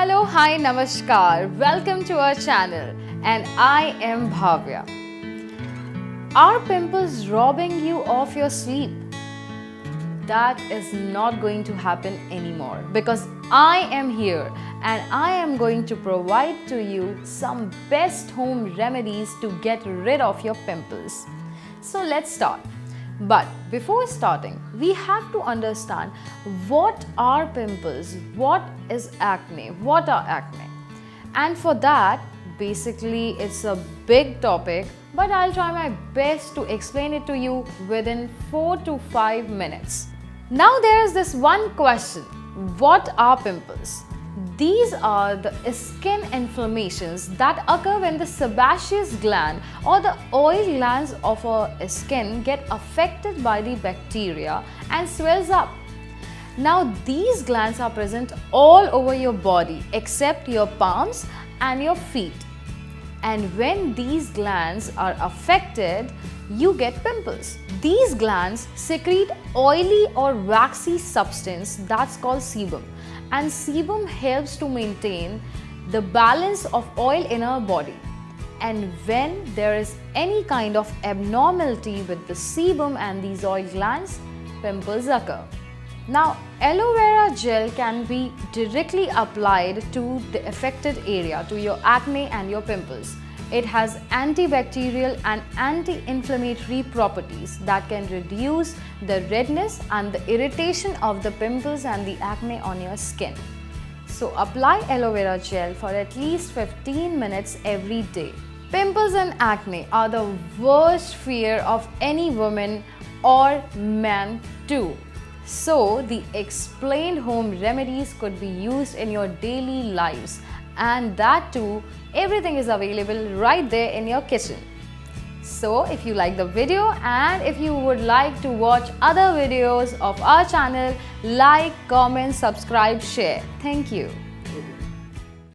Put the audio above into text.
Hello, hi, namaskar. Welcome to our channel and I am Bhavya. Are pimples robbing you of your sleep? That is not going to happen anymore because I am here and I am going to provide to you some best home remedies to get rid of your pimples. So let's start. But before starting, we have to understand what are pimples, what is acne, what are acne. And for that, basically it's a big topic, but I'll try my best to explain it to you within 4 to 5 minutes. Now there is this one question, what are pimples? These are the skin inflammations that occur when the sebaceous gland or the oil glands of our skin get affected by the bacteria and swells up. Now these glands are present all over your body except your palms and your feet. And when these glands are affected, you get pimples. These glands secrete oily or waxy substance that's called sebum. And sebum helps to maintain the balance of oil in our body. And when there is any kind of abnormality with the sebum and these oil glands, pimples occur. Now, aloe vera gel can be directly applied to the affected area, to your acne and your pimples. It has antibacterial and anti-inflammatory properties that can reduce the redness and the irritation of the pimples and the acne on your skin. So apply aloe vera gel for at least 15 minutes every day. Pimples and acne are the worst fear of any woman or man too. So the explained home remedies could be used in your daily lives, and that too, everything is available right there in your kitchen. So if you like the video and if you would like to watch other videos of our channel, like, comment, subscribe, share. Thank you.